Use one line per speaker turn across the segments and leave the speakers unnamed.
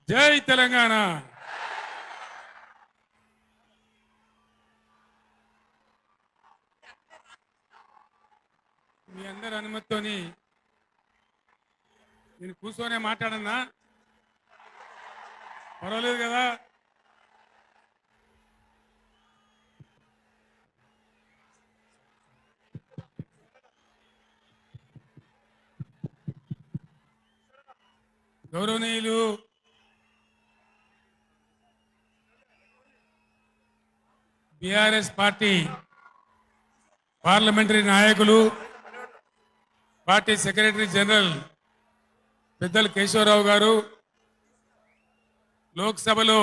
జై తెలంగాణ. మీ అందరి అనుమతితోని నేను కూర్చొనే మాట్లాడన్నా, పర్వాలేదు కదా? గౌరవనీయులు బీఆర్ఎస్ పార్టీ పార్లమెంటరీ నాయకులు, పార్టీ సెక్రటరీ జనరల్ పెద్దలు కేశవరావు గారు, లోక్సభలో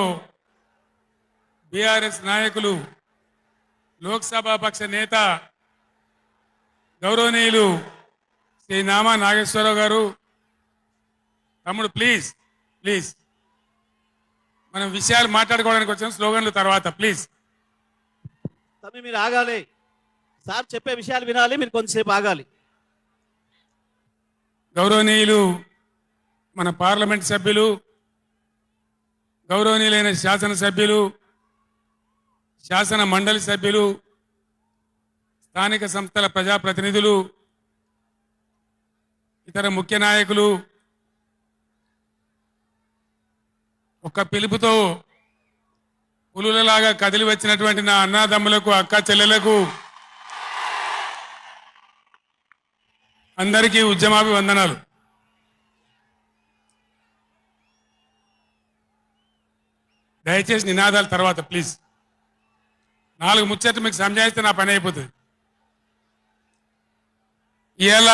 బీఆర్ఎస్ నాయకులు, లోక్సభ పక్ష నేత గౌరవనీయులు శ్రీ నామా నాగేశ్వరరావు గారు, తమ్ముడు ప్లీజ్ ప్లీజ్ మనం విషయాలు మాట్లాడుకోవడానికి వచ్చిన స్లోగన్లు తర్వాత ప్లీజ్.
తమ్మి మీరు ఆగాలి, సార్ చెప్పే విషయాలు వినాలి, మీరు కొంతసేపు ఆగాలి.
గౌరవనీయులు మన పార్లమెంట్ సభ్యులు, గౌరవనీయులైన శాసనసభ్యులు, శాసన మండలి సభ్యులు, స్థానిక సంస్థల ప్రజాప్రతినిధులు, ఇతర ముఖ్య నాయకులు, ఒక్క పిలుపుతో పులులలాగా కదిలి వచ్చినటువంటి నా అన్నాదమ్ములకు, అక్క చెల్లెలకు అందరికీ ఉద్యమాభివందనాలు. దయచేసి నినాదాల తర్వాత ప్లీజ్. 4 ముచ్చట్లు మీకు సంజాయిస్తే నా పని అయిపోతుంది. ఇవాళ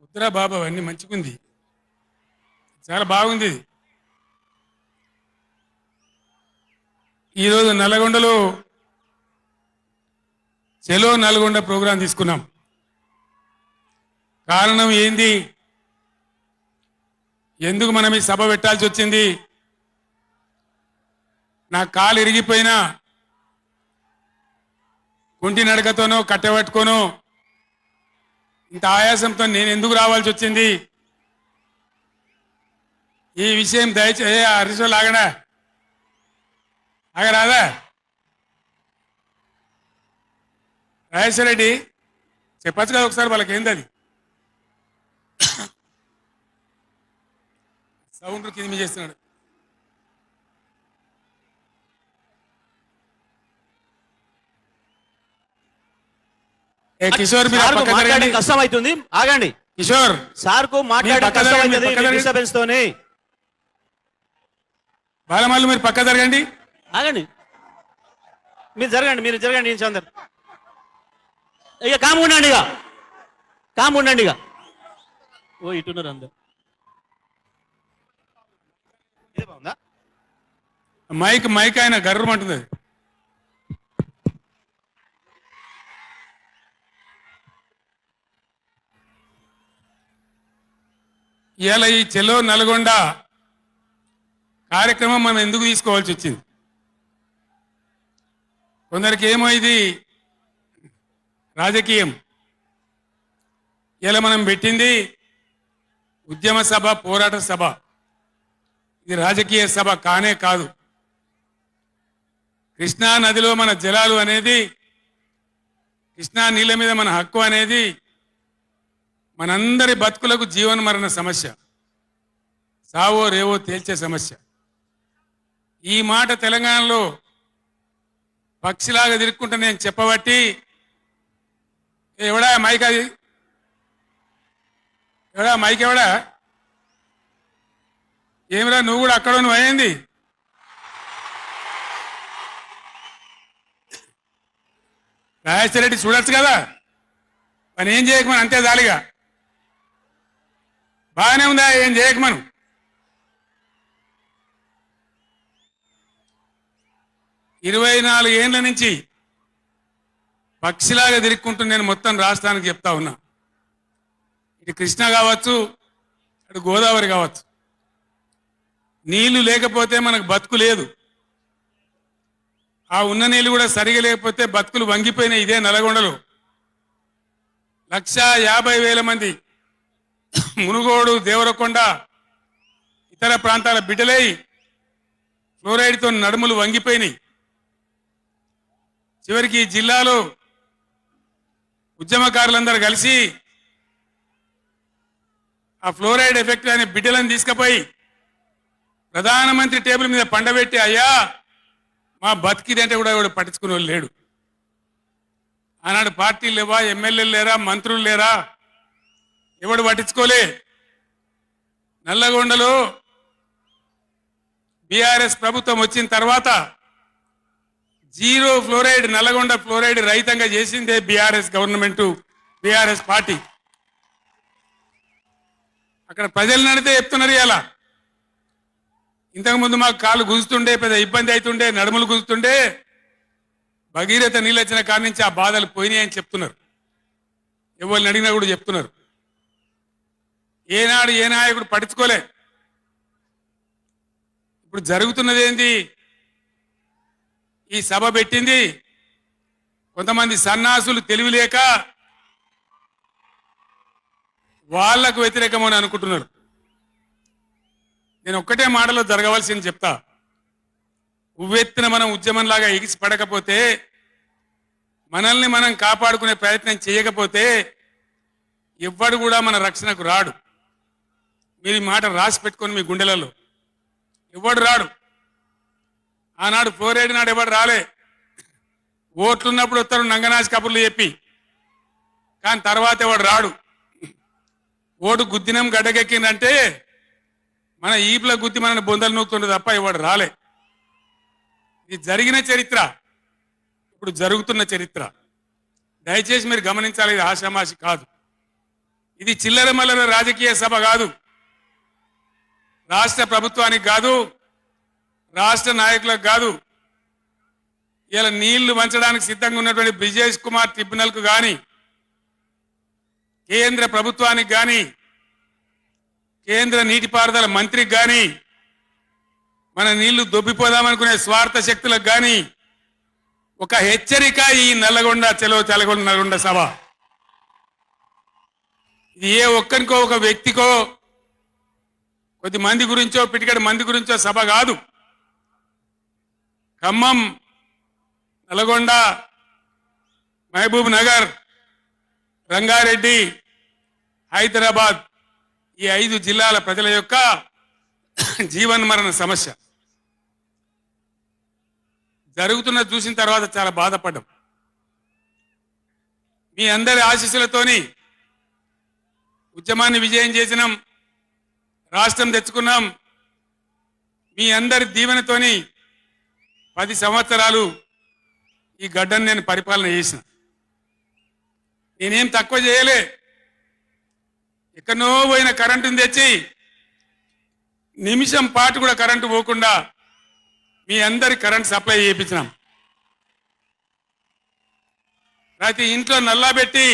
ఉత్తరా బాబు అన్ని మంచిగుంది, చాలా బాగుంది. ఈరోజు నల్గొండలో చెలో నల్గొండ ప్రోగ్రాం తీసుకున్నాం. కారణం ఏంది, ఎందుకు మనం ఈ సభ పెట్టాల్సి వచ్చింది? నా కాలు ఇరిగిపోయినా కుంటి నడకతోనో కట్టబట్టుకోనో ఇంత ఆయాసంతో నేను ఎందుకు రావాల్సి వచ్చింది? ఈ విషయం దయచేసి హరీశ్వర్ ఆగడా, ఆగరాదా? రాజేశ్వర రెడ్డి చెప్పచ్చు కదా ఒకసారి, వాళ్ళకి ఏంది అది సౌండ్ కింద చేస్తున్నాడు. కిషోర్ మీరు
కష్టం అవుతుంది, ఆగండి.
కిషోర్
సార్ కు మాట్లాడే కష్టం అవుతుంది డిస్టర్బెన్స్ తోని.
బాలమల్లు మీరు పక్క జరగండి,
ఆగండి. మీరు జరగండి, మీరు జరగండి. చందర్ ఇక కాము ఉండండి, ఇక కాము ఉండండి. ఇక ఓ ఇటున్నారు అందరు.
మైక్ మైక్ ఆయన గర్రమంటుంది. ఇవాళ ఈ చెలో నల్గొండ కార్యక్రమం మనం ఎందుకు తీసుకోవాల్సి వచ్చింది? కొందరికి ఏమో ఇది రాజకీయం. ఇలా మనం పెట్టింది ఉద్యమ సభ, పోరాట సభ. ఇది రాజకీయ సభ కానే కాదు. కృష్ణా నదిలో మన జలాలు అనేది, కృష్ణా నీళ్ళ మీద మన హక్కు అనేది మనందరి బతుకులకు జీవన మరణ సమస్య, సావో రేవో తేల్చే సమస్య. ఈ మాట తెలంగాణలో పక్షిలాగా తిరుక్కుంటా నేను చెప్పబట్టి, ఎవడా మైక్, అది ఎవడా మైక్, ఎవడా ఏమిరా నువ్వు కూడా అక్కడ నువ్వు అయింది. రాజేశ్వర రెడ్డి చూడొచ్చు కదా, పని ఏం చేయకమని అంతే జాలిగా. బాగానే ఉందా, ఏం చేయకమను. ఇరవై 24 ఏళ్ల నుంచి పక్షిలాగా తిరుక్కుంటూ నేను మొత్తం రాష్ట్రానికి చెప్తా ఉన్నా. ఇటు కృష్ణ కావచ్చు, అటు గోదావరి కావచ్చు, నీళ్లు లేకపోతే మనకు బతుకు లేదు. ఆ ఉన్న నీళ్లు కూడా సరిగా లేకపోతే బతుకులు వంగిపోయినాయి. ఇదే నల్గొండలో 150,000 మంది మునుగోడు, దేవరకొండ ఇతర ప్రాంతాల బిడ్డలై ఫ్లోరైడ్తో నడుములు వంగిపోయినాయి. చివరికి ఈ జిల్లాలో ఉద్యమకారులందరూ కలిసి ఆ ఫ్లోరైడ్ ఎఫెక్ట్ అనే బిడ్డలను తీసుకుపోయి ప్రధానమంత్రి టేబుల్ మీద పండబెట్టి, అయ్యా మా బతికిదంటే కూడా ఎవడు పట్టించుకునే వాళ్ళు లేడు. ఆనాడు పార్టీలు లేవా, ఎమ్మెల్యేలు లేరా, మంత్రులు లేరా, ఎవడు పట్టించుకోలే. నల్లగొండలో బీఆర్ఎస్ ప్రభుత్వం వచ్చిన తర్వాత జీరో ఫ్లోరైడ్ నల్లగొండ ఫ్లోరైడ్ రహితంగా చేసిందే బీఆర్ఎస్ గవర్నమెంట్, బీఆర్ఎస్ పార్టీ. అక్కడ ప్రజలు నడితే చెప్తున్నారు. ఇలా ఇంతకుముందు మాకు కాళ్ళు గుంజుతుండే, పెద్ద ఇబ్బంది అవుతుండే, నడుములు గుంజుతుండే, భగీరథ నీళ్ళు వచ్చిన కాడి నుంచి ఆ బాధలు పోయినాయి అని చెప్తున్నారు. ఎవరిని అడిగినా కూడా చెప్తున్నారు. ఏనాడు ఏ నాయకుడు పట్టించుకోలే. ఇప్పుడు జరుగుతున్నది ఏంది? ఈ సభ పెట్టింది కొంతమంది సన్నాసులు, తెలివి లేక వాళ్లకు వ్యతిరేకమని అనుకుంటున్నారు. నేను ఒక్కటే మాటలో జరగవలసింది చెప్తా. ఉవ్వెత్తిన మనం ఉద్యమంలాగా ఎగిసి పడకపోతే, మనల్ని మనం కాపాడుకునే ప్రయత్నం చేయకపోతే ఎవ్వడు కూడా మన రక్షణకు రాడు. మీరు ఈ మాట రాసి పెట్టుకొని మీ గుండెలలో. ఎవడు రాడు. ఆనాడు ఫ్లోరైడ్ నాడు ఎవడు రాలే. ఓట్లున్నప్పుడు వస్తారు నంగనాచి కబుర్లు చెప్పి, కానీ తర్వాత ఎవడు రాడు. ఓటు గుద్దినం గడ్డకెక్కిందంటే మన ఈపుల గుద్ది మనని బొందలు నూకుతుండే తప్ప ఎవడు రాలే. ఇది జరిగిన చరిత్ర, ఇప్పుడు జరుగుతున్న చరిత్ర. దయచేసి మీరు గమనించాలి. ఇది ఆషామాషి కాదు. ఇది చిల్లర మల్లర రాజకీయ సభ కాదు. రాష్ట్ర ప్రభుత్వానికి కాదు, రాష్ట్ర నాయకులకు కాదు. ఇలా నీళ్లు వంచడానికి సిద్ధంగా ఉన్నటువంటి బ్రిజేష్ కుమార్ ట్రిబ్యునల్ కు కానీ, కేంద్ర ప్రభుత్వానికి కానీ, కేంద్ర నీటిపారుదల మంత్రికి కానీ, మన నీళ్లు దొబ్బిపోదామనుకునే స్వార్థ శక్తులకు కానీ ఒక హెచ్చరిక. ఈ నల్లగొండ చలో తెలగొండ నల్గొండ సభ ఇది ఏ ఒక్కరికో, ఒక వ్యక్తికో, కొద్ది మంది గురించో, పిటికడి మంది గురించో సభ కాదు. ఖమ్మం, నల్గొండ, మహబూబ్ నగర్, రంగారెడ్డి, హైదరాబాద్ ఈ 5 జిల్లాల ప్రజల యొక్క జీవన్మరణ సమస్య జరుగుతున్న చూసిన తర్వాత చాలా బాధపడ్డాం. మీ అందరి ఆశీస్సులతోని ఉద్యమాన్ని విజయం చేసినాం, రాష్ట్రం తెచ్చుకున్నాం. మీ అందరి దీవెనతోని 10 సంవత్సరాలు ఈ గడ్డను నేను పరిపాలన చేసిన. నేనేం తక్కువ చేయలే. ఎక్కడో పోయిన కరెంటుని తెచ్చి నిమిషం పాటు కూడా కరెంటు పోకుండా మీ అందరి కరెంట్ సప్లై చేయించినాం. ప్రతి ఇంట్లో నల్లా పెట్టి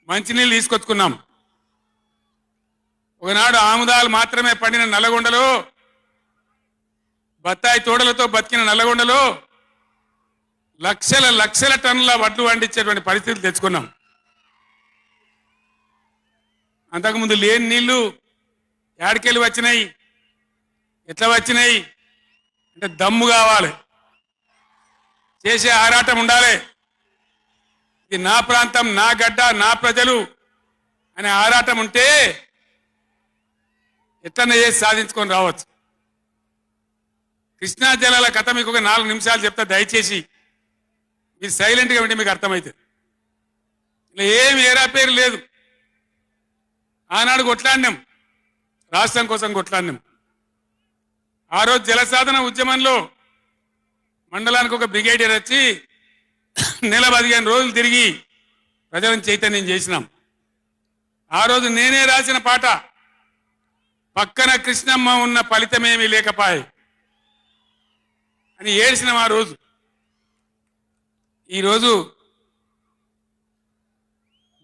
మంచినీళ్ళు తీసుకొచ్చుకున్నాం. ఒకనాడు ఆముదాలు మాత్రమే పండిన నల్లగొండలో, బత్తాయి తోడలతో బతికిన నల్లగొండలో లక్షల లక్షల టన్నుల వడ్లు పండించేటువంటి పరిస్థితులు తెచ్చుకున్నాం. అంతకుముందు లేని నీళ్లు ఏడికెళ్ళి వచ్చినాయి, ఎట్లా వచ్చినాయి అంటే దమ్ము కావాలి, చేసే ఆరాటం ఉండాలి. ఇది నా ప్రాంతం, నా గడ్డ, నా ప్రజలు అనే ఆరాటం ఉంటే ఎట్లనే చేసి సాధించుకొని రావచ్చు. కృష్ణా జలాల కథ మీకు ఒక 4 నిమిషాలు చెప్తా. దయచేసి మీరు సైలెంట్గా ఉంటే మీకు అర్థమవుతుంది. ఇలా ఏమి ఏరా పేరు లేదు. ఆనాడు కొట్లాడినాం, రాష్ట్రం కోసం కొట్లాడినాం. ఆ రోజు జలసాధన ఉద్యమంలో మండలానికి ఒక బ్రిగేడియర్ వచ్చి నెల 15 రోజులు తిరిగి ప్రజలను చైతన్యం చేసినాం. ఆ రోజు నేనే రాసిన పాట, పక్కన కృష్ణమ్మ ఉన్న ఫలితమేమీ లేకపాయే అని ఏడ్చినాం ఆ రోజు. ఈరోజు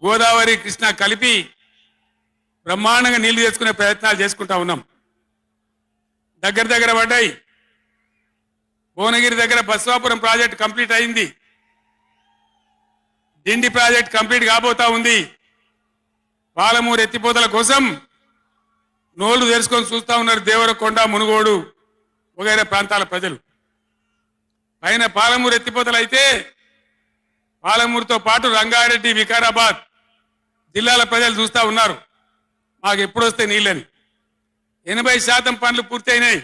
గోదావరి కృష్ణ కలిపి బ్రహ్మాండంగా నీళ్లు తెచ్చుకునే ప్రయత్నాలు చేసుకుంటా ఉన్నాం. దగ్గర పడ్డాయి. భువనగిరి దగ్గర బస్వాపురం ప్రాజెక్ట్ కంప్లీట్ అయింది. డిండి ప్రాజెక్ట్ కంప్లీట్ కాబోతా ఉంది. పాలమూరు ఎత్తిపోతల కోసం నోళ్లు తెరుచుకొని చూస్తా ఉన్నారు దేవరకొండ మునుగోడు వగైరా ప్రాంతాల ప్రజలు. పైన పాలమూరు ఎత్తిపోతలు అయితే పాలమూరుతో పాటు రంగారెడ్డి వికారాబాద్ జిల్లాల ప్రజలు చూస్తా ఉన్నారు మాకు ఎప్పుడు వస్తే నీళ్ళని. 80% పనులు పూర్తయినాయి.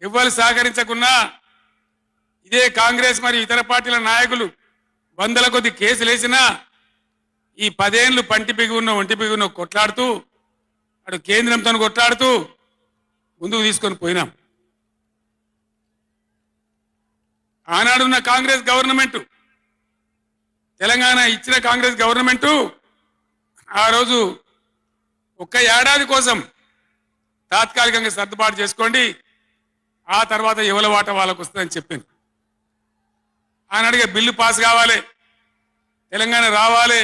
ఎవ్వరు సహకరించకున్నా ఇదే కాంగ్రెస్ మరియు ఇతర పార్టీల నాయకులు వందల కొద్ది కేసులు వేసినా ఈ 10 ఏళ్ళు పంటి బిగున్న ఒంటి బిగున్న కొట్లాడుతూ అటు కేంద్రంతో కొట్లాడుతూ ముందుకు తీసుకొని పోయినాం. ఆనాడున్న కాంగ్రెస్ గవర్నమెంట్, తెలంగాణ ఇచ్చిన కాంగ్రెస్ గవర్నమెంట్ ఆ రోజు ఒక్క ఏడాది కోసం తాత్కాలికంగా సర్దుబాటు చేసుకోండి, ఆ తర్వాత ఎవరి వాట వాళ్ళకు వస్తుందని చెప్పింది. ఆనాడుగా బిల్లు పాస్ కావాలి, తెలంగాణ రావాలి,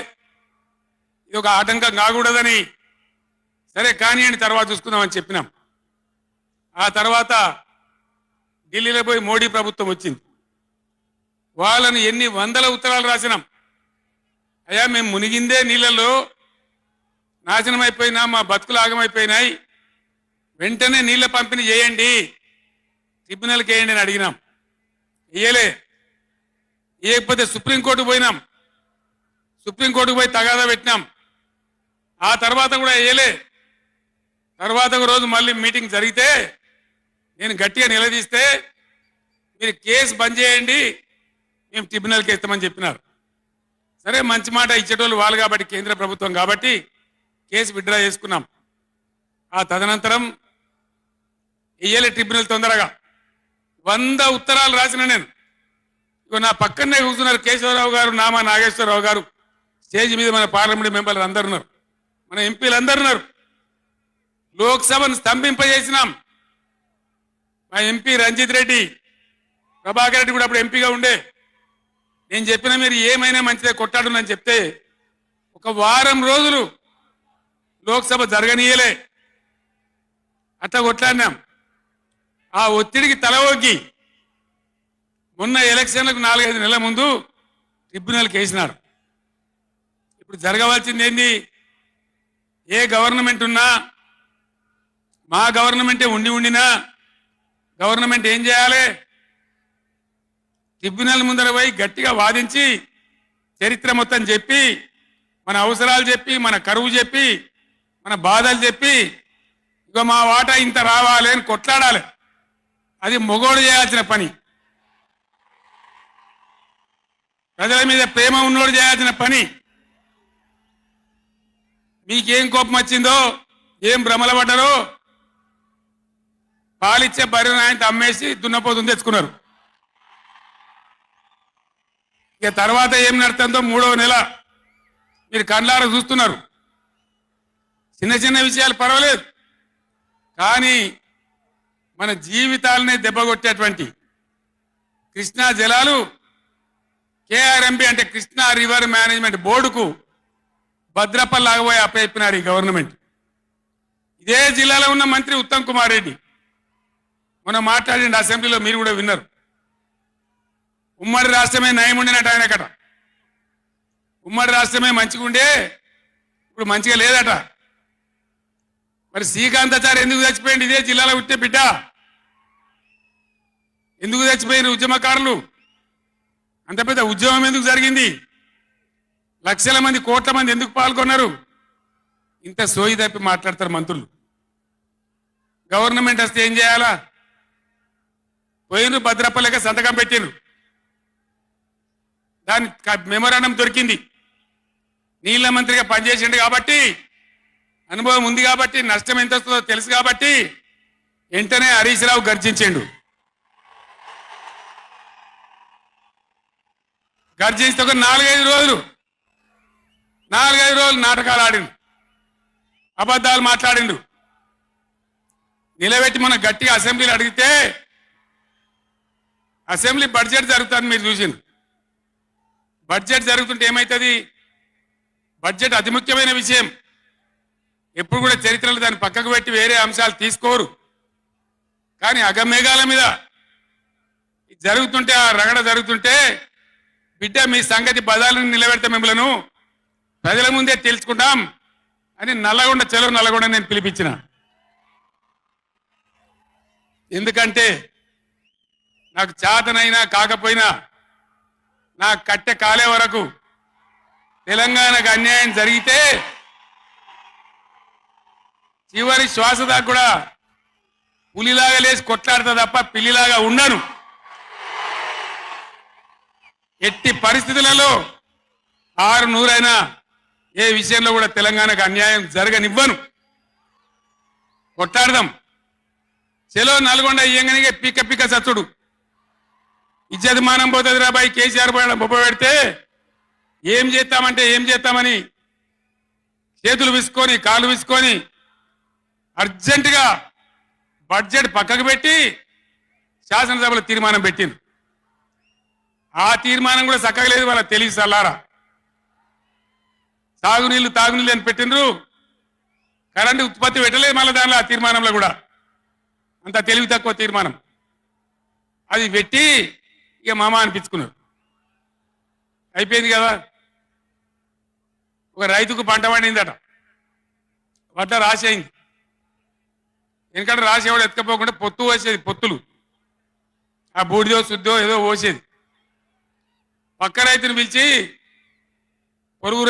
ఇది ఒక ఆటంకం కాకూడదని సరే కానివ్వండి తర్వాత చూసుకుందామని చెప్పినాం. ఆ తర్వాత ఢిల్లీలో పోయి మోడీ ప్రభుత్వం వచ్చింది. వాళ్ళని ఎన్ని వందల ఉత్తరాలు రాసినాం. అయ్యా మేము మునిగిందే నీళ్ళలో నాశనం అయిపోయినా, మా బతుకులు ఆగమైపోయినాయి, వెంటనే నీళ్ళ పంపిణీ చేయండి, ట్రిబ్యునల్కి వేయండి అని అడిగినాం. ఇయ్యలే. ఇయ్యకపోతే సుప్రీంకోర్టుకు పోయినాం, సుప్రీంకోర్టుకు పోయి తగాదా పెట్టినాం. ఆ తర్వాత కూడా వేయలే. తర్వాత ఒక రోజు మళ్ళీ మీటింగ్ జరిగితే నేను గట్టిగా నిలదీస్తే మీరు కేసు బంద్ చేయండి, మేము ట్రిబ్యునల్కి వేస్తామని చెప్పినారు. సరే మంచి మాట ఇచ్చేటోళ్ళు వాళ్ళు కాబట్టి, కేంద్ర ప్రభుత్వం కాబట్టి కేసు విత్డ్రా చేసుకున్నాం. ఆ తదనంతరం ఇయ్యలే ట్రిబ్యునల్ తొందరగా 100 ఉత్తరాలు రాసిన నేను. ఇగో నా పక్కనే కూర్చున్నారు కేశవరావు గారు, నామా నాగేశ్వరరావు గారు, స్టేజ్ మీద మన పార్లమెంట్ మెంబర్లు అందరు ఉన్నారు, మన ఎంపీలు అందరు ఉన్నారు. లోక్సభను స్తంభింపజేసినాం. మా ఎంపీ రంజిత్ రెడ్డి, ప్రభాకర్ రెడ్డి కూడా అప్పుడు ఎంపీగా ఉండే. నేను చెప్పిన మీరు ఏమైనా మంచిదే కొట్టాడునని చెప్తే ఒక వారం రోజులు లోక్సభ జరగనీయలే. అట్లా కొట్లాడినాం. ఆ ఒత్తిడికి తల ఒగ్గి మొన్న ఎలక్షన్లకు 4-5 నెలల ముందు ట్రిబ్యునల్కి వేసినారు. ఇప్పుడు జరగవలసింది ఏంది? ఏ గవర్నమెంట్ ఉన్నా, మా గవర్నమెంటే ఉండినా గవర్నమెంట్ ఏం చేయాలి? ట్రిబ్యునల్ ముందర పోయి గట్టిగా వాదించి చరిత్ర మొత్తం చెప్పి, మన అవసరాలు చెప్పి, మన కరువు చెప్పి, మన బాధలు చెప్పి, ఇక మా వాటా ఇంత రావాలి అని కొట్లాడాలి. అది మొగోడు చేయాల్సిన పని, ప్రజల మీద ప్రేమ ఉన్నోడు చేయాల్సిన పని. మీకేం కోపం వచ్చిందో, ఏం భ్రమల పడ్డారో, పాలిచ్చే బర్రెను ఆయన అమ్మేసి దున్నపోతుని తెచ్చుకున్నారు. ఇక తర్వాత ఏం నడుతుందో 3వ నెల మీరు కండ్లారా చూస్తున్నారు. చిన్న చిన్న విషయాలు పర్వాలేదు, కానీ మన జీవితాలనే దెబ్బకొట్టేటువంటి కృష్ణా జలాలు కేఆర్ఎంబి అంటే కృష్ణా రివర్ మేనేజ్మెంట్ బోర్డుకు భద్రపల్లాగబోయి అప్పచెప్పినారు ఈ గవర్నమెంట్. ఇదే జిల్లాలో ఉన్న మంత్రి ఉత్తమ్ కుమార్ రెడ్డి మొన్న మాట్లాడిండి అసెంబ్లీలో, మీరు కూడా విన్నారు. ఉమ్మడి రాష్ట్రమే నయం ఉండినట్టు ఆయనకట. ఉమ్మడి రాష్ట్రమే మంచిగా ఉండే, ఇప్పుడు మంచిగా లేదట. మరి శ్రీకాంతాచారి ఎందుకు చచ్చిపోయింది? ఇదే జిల్లాలో పుట్టే బిడ్డ. ఎందుకు చచ్చిపోయిన ఉద్యమకారులు? అంత పెద్ద ఉద్యమం ఎందుకు జరిగింది? లక్షల మంది, కోట్ల మంది ఎందుకు పాల్గొన్నారు? ఇంత సోయి తప్పి మాట్లాడతారు మంత్రులు. గవర్నమెంట్ వస్తే ఏం చేయాలా? పోయినరు భద్రపల్లిక సంతకం పెట్టినరు, దాని మెమోరాండం దొరికింది. నీళ్ల మంత్రిగా పనిచేసిండు కాబట్టి, అనుభవం ఉంది కాబట్టి, నష్టం ఎంత వస్తుందో తెలుసు కాబట్టి వెంటనే హరీష్ రావు గర్జించిండు. గర్జిస్తే ఒక 4-5 రోజులు నాటకాలు ఆడిండు, అబద్ధాలు మాట్లాడిండు. నిలబెట్టి మన గట్టిగా అసెంబ్లీలో అడిగితే అసెంబ్లీ బడ్జెట్ జరుగుతుంది, మీరు చూసింది. బడ్జెట్ జరుగుతుంటే ఏమవుతుంది? బడ్జెట్ అతి ముఖ్యమైన విషయం. ఎప్పుడు కూడా చరిత్రలో దాన్ని పక్కకు పెట్టి వేరే అంశాలు తీసుకోరు. కానీ అగమేఘాల మీద జరుగుతుంటే, ఆ రగడ జరుగుతుంటే, బిడ్డ మీ సంగతి బదాలను నిలబెడతా, మిమ్మలను ప్రజల ముందే తెలుసుకుంటాం అని నల్లగొండ చెలో నల్లగొండ నేను పిలిపించిన. ఎందుకంటే నాకు చేతనైనా కాకపోయినా నా కట్టె కాలే వరకు తెలంగాణకు అన్యాయం జరిగితే చివరి శ్వాస దాకా కూడా పులిలాగా లేచి కొట్లాడతా తప్ప పిల్లిలాగా ఉండను. ఎట్టి పరిస్థితులలో 600 ఏ విషయంలో కూడా తెలంగాణకు అన్యాయం జరగనివ్వను. కొట్లాడదాం. చెలో నల్గొండ ఇయ్యంగానే పిక్క పిక్క సచ్చుడు ఇజ్జత్ మానం పోతుంది రాబాయి. కేసీఆర్ బొబ్బ పెడితే ఏం చేస్తామంటే ఏం చేస్తామని చేతులు విసుకొని కాళ్ళు విసుకొని అర్జెంటుగా బడ్జెట్ పక్కకు పెట్టి శాసనసభలో తీర్మానం పెట్టింది. ఆ తీర్మానం కూడా చక్కగా లేదు. వాళ్ళ తెలివి సల్లారా. తాగునీళ్ళు అని పెట్టిండ్రు. కరెంటు ఉత్పత్తి పెట్టలేదు మళ్ళీ దానిలో ఆ తీర్మానంలో కూడా. అంత తెలివి తక్కువ తీర్మానం. అది పెట్టి ఇక మామ అనిపించుకున్నారు. అయిపోయింది కదా. ఒక రైతుకు పంట పండిందట. వడ్డ రాసి అయింది. ఎందుకంటే రాసేవాడు ఎత్తుకపోకుండా పొత్తు పోసేది. పొత్తులు ఆ బూడిదో శుద్ధో ఏదో పోసేది. పక్క రైతుని పిలిచి పొరుగు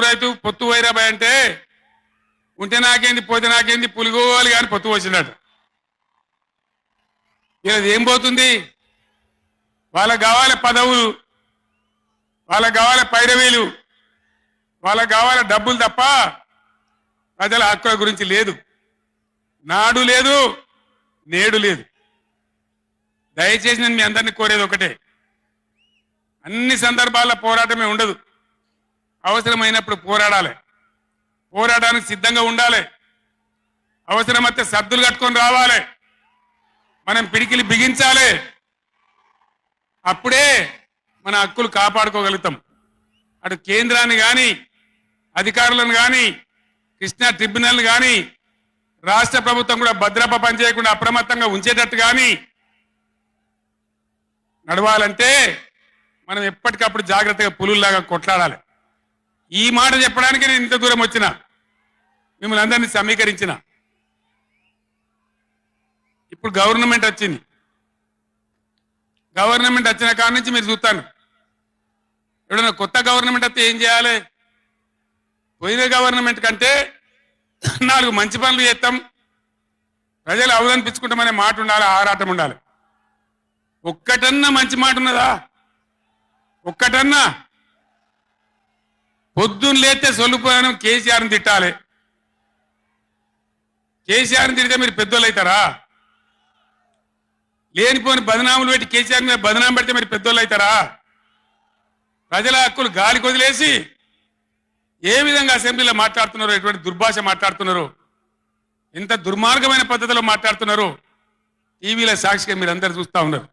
రైతు పొత్తు వైరాబాయ్ అంటే ఉంటే నాకేంది పోతే నాకేంది పులిగోవాలి కానీ పొత్తు పోసిందట. ఇలా ఏం పోతుంది? వాళ్ళకు కావాలి పదవులు, వాళ్ళకు కావాలి పైరవీలు, వాళ్ళకు కావాలి డబ్బులు తప్ప ప్రజల హక్కుల గురించి లేదు. నాడు లేదు, నేడు లేదు. దయచేసి నేను మీ అందరినీ కోరేది ఒకటే, అన్ని సందర్భాల్లో పోరాటమే ఉండదు. అవసరమైనప్పుడు పోరాడాలి. పోరాటానికి సిద్ధంగా ఉండాలి. అవసరమైతే సద్దులు కట్టుకొని రావాలి. మనం పిడికిలి బిగించాలి. అప్పుడే మన హక్కులు కాపాడుకోగలుగుతాం. అటు కేంద్రాన్ని కానీ అధికారులను కానీ కృష్ణా ట్రిబ్యునల్ని కానీ రాష్ట్ర ప్రభుత్వం కూడా భద్రప పనిచేయకుండా అప్రమత్తంగా ఉంచేటట్టు కానీ నడవాలంటే మనం ఎప్పటికప్పుడు జాగ్రత్తగా పులుల్లాగా కొట్లాడాలి. ఈ మాట చెప్పడానికి నేను ఇంత దూరం వచ్చిన, మిమ్మల్ని అందరినీ సమీకరించిన. ఇప్పుడు గవర్నమెంట్ వచ్చింది. గవర్నమెంట్ వచ్చిన కాడ నుంచి మీరు చూస్తాను, ఎవడన్నా కొత్త గవర్నమెంట్ వస్తే ఏం చేయాలి? పోయిన గవర్నమెంట్ కంటే 4 మంచి పనులు చేస్తాం, ప్రజలు అవదనిపించుకుంటామనే మాట ఉండాలి, ఆరాటం ఉండాలి. ఒక్కటన్నా మంచి మాట ఉన్నదా? ఒక్కటన్నా? పొద్దున్న లేస్తే సొల్లుపోయాను కేసీఆర్ని తిట్టాలి. కేసీఆర్ని తిడితే మీరు పెద్దోళ్ళు అవుతారా? లేనిపోని బదనాములు పెట్టి కేసీఆర్ మీద బదనాం పెడితే మీరు పెద్దోళ్ళు అవుతారా? ప్రజల హక్కులు గాలి కొదిలేసి ఏ విధంగా అసెంబ్లీలో మాట్లాడుతున్నారో, ఎటువంటి దుర్భాష మాట్లాడుతున్నారో, ఎంత దుర్మార్గమైన పద్ధతిలో మాట్లాడుతున్నారో టీవీలో సాక్షిగా మీరు అందరు చూస్తూ ఉన్నారు.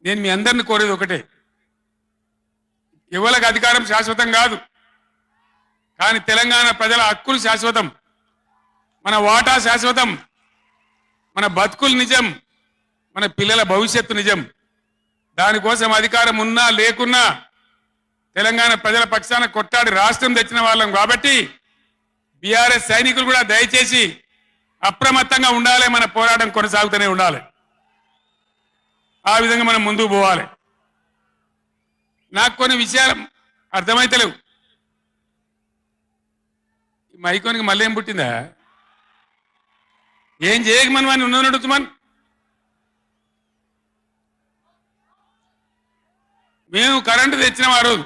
నేను మీ అందరిని కోరేది ఒకటే, ఎవరికి అధికారం శాశ్వతం కాదు, కానీ తెలంగాణ ప్రజల హక్కులు శాశ్వతం, మన వాటా శాశ్వతం, మన బతుకులు నిజం, మన పిల్లల భవిష్యత్తు నిజం. దానికోసం అధికారం ఉన్నా లేకున్నా తెలంగాణ ప్రజల పక్షాన కొట్టాడి రాష్ట్రం తెచ్చిన వాళ్ళం కాబట్టి బీఆర్ఎస్ సైనికులు కూడా దయచేసి అప్రమత్తంగా ఉండాలి. మన పోరాటం కొనసాగుతూనే ఉండాలి. ఆ విధంగా మనం ముందుకు పోవాలి. నాకు కొన్ని విషయాలు అర్థమైతలేవు. మైకోనికి మళ్ళీ ఏం పుట్టిందా? ఏం చేయక మనం అని ఉన్నది నడుచుమని. మేము కరెంటు తెచ్చినాం ఆ రోజు.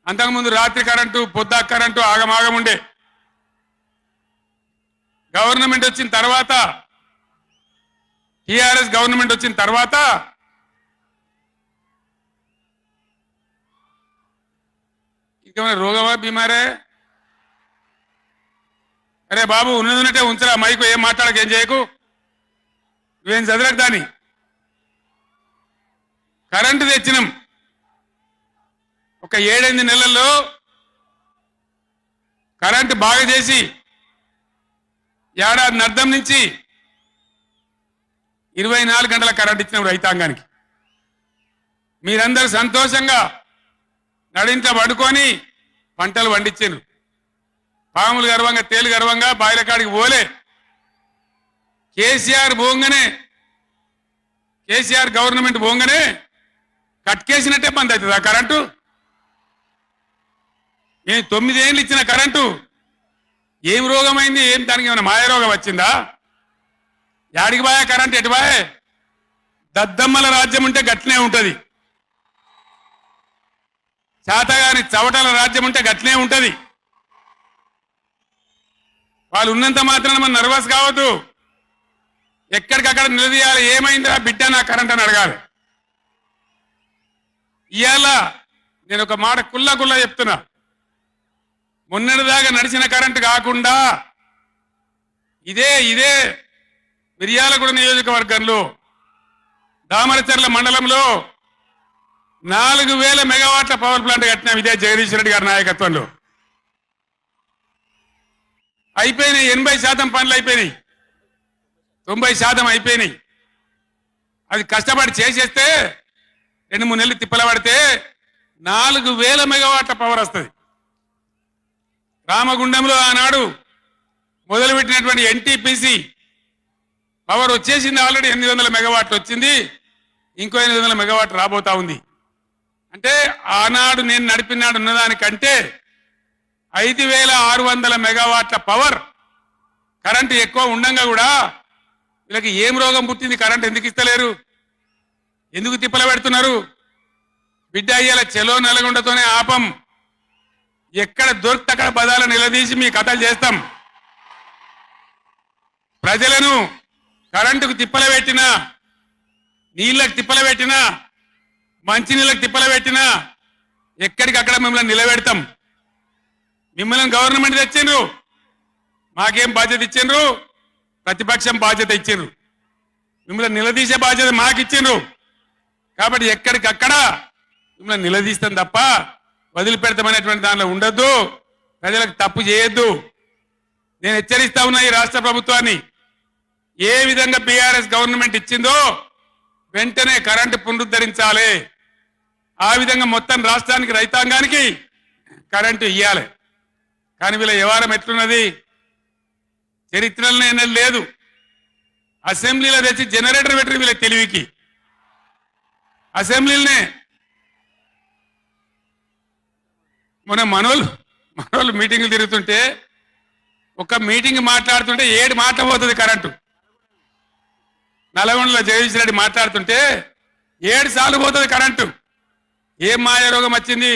అంతకుముందు రాత్రి కరెంటు, పొద్దా కరెంటు ఆగమాగం ఉండే. గవర్నమెంట్ వచ్చిన తర్వాత, టీఆర్ఎస్ గవర్నమెంట్ వచ్చిన తర్వాత ఇంకేమైనా రోగమా బీమారే? అరే బాబు ఉన్నదంటే ఉంచరా మైకు, ఏం మాట్లాడక ఏం చేయకు, నువ్వేం చదరకు. దాన్ని కరెంటు తెచ్చినాం. ఒక 7-8 నెలల్లో కరెంటు బాగా చేసి ఏడాది అర్థం నుంచి 24 గంటల కరెంట్ ఇచ్చినాం రైతాంగానికి. మీరందరూ సంతోషంగా నడింట్లో పడుకొని పంటలు పండించారు. పాములు గర్వంగా తేలు గర్వంగా బాయిల కాడికి పోలే. కేసీఆర్ పోగానే కేసీఆర్ గవర్నమెంట్ పోగానే కట్కేసినట్టే బంద్ అవుతుంది ఆ కరెంటు. నేను 9 ఏళ్ళు ఇచ్చిన కరెంటు ఏం రోగమైంది? ఏం దానికి ఏమైనా మాయ రోగం వచ్చిందా? యాడికి బాయా కరెంట్? ఎటు బాయే? దద్దమ్మల రాజ్యం ఉంటే గట్లనే ఉంటది. చాతగాని చవటల రాజ్యం ఉంటే గట్లనే ఉంటది. వాళ్ళు ఉన్నంత మాత్రాన మనం నర్వస్ కావద్దు. ఎక్కడికక్కడ నిలదీయాలి. ఏమైందిరా బిడ్డ నా కరెంట్ అని అడగాలి. ఇవాళ నేను ఒక మాట కుల్లా చెప్తున్నా. మొన్నటిదాకా నడిచిన కరెంటు కాకుండా ఇదే మిర్యాలగూడ నియోజకవర్గంలో దామరచర్ల మండలంలో 4000 మెగావాట్ల పవర్ ప్లాంట్ కట్టినాం. ఇదే జగదీష్ రెడ్డి గారి నాయకత్వంలో. అయిపోయినాయి. 80% పనులు అయిపోయినాయి. 90% అయిపోయినాయి. అది కష్టపడి చేసేస్తే 2-3 నెలలు తిప్పల పడితే 4000 మెగావాట్ల పవర్ వస్తుంది. రామగుండంలో ఆనాడు మొదలుపెట్టినటువంటి ఎన్టీపీసీ పవర్ వచ్చేసింది. ఆల్రెడీ 800 మెగావాట్లు వచ్చింది. ఇంకో 800 మెగావాట్లు రాబోతా ఉంది. అంటే ఆనాడు నేను నడిపినాడు ఉన్నదానికంటే 5600 మెగావాట్ల పవర్ కరెంటు ఎక్కువ ఉండంగా కూడా వీళ్ళకి ఏం రోగం పుట్టింది? కరెంట్ ఎందుకు ఇస్తలేరు? ఎందుకు తిప్పల పెడుతున్నారు? బిడ్డ అయ్యేలా చెలో నల్గొండతోనే ఆపం. ఎక్కడ దొరికితే అక్కడ బదాలు నిలదీసి మీ కథలు చేస్తాం. ప్రజలను కరెంటుకు తిప్పల పెట్టినా, నీళ్ళకు తిప్పల పెట్టినా, మంచినీళ్ళకి తిప్పల పెట్టినా ఎక్కడికక్కడ మిమ్మల్ని నిలబెడతాం. మిమ్మల్ని గవర్నమెంట్ తెచ్చిండ్రు, మాకేం బాధ్యత ఇచ్చిండ్రు? ప్రతిపక్షం బాధ్యత ఇచ్చిండ్రు. మిమ్మల్ని నిలదీసే బాధ్యత మాకు ఇచ్చిండ్రు. కాబట్టి ఎక్కడికక్కడ మిమ్మల్ని నిలదీస్తాం తప్ప వదిలిపెడతామనేటువంటి దానిలో ఉండొద్దు. ప్రజలకు తప్పు చేయొద్దు. నేను హెచ్చరిస్తా ఉన్నా ఈ రాష్ట్ర ప్రభుత్వాన్ని. ఏ విధంగా బీఆర్ఎస్ గవర్నమెంట్ ఇచ్చిందో వెంటనే కరెంటు పునరుద్ధరించాలి. ఆ విధంగా మొత్తం రాష్ట్రానికి రైతాంగానికి కరెంటు ఇయ్యాలి. కానీ వీళ్ళ వ్యవహారం ఎట్లున్నది? చరిత్రలోనే లేదు. అసెంబ్లీలో తెచ్చి జనరేటర్ పెట్టిన వీళ్ళ తెలివికి అసెంబ్లీలోనే మన మనోళ్ళు మీటింగ్లు తిరుగుతుంటే ఒక మీటింగ్ మాట్లాడుతుంటే 7 మాటలు పోతుంది కరెంటు. నల్గొండలో జగదీష్ రెడ్డి మాట్లాడుతుంటే 7 సార్లు పోతుంది కరెంటు. ఏం మాయ రోగం వచ్చింది?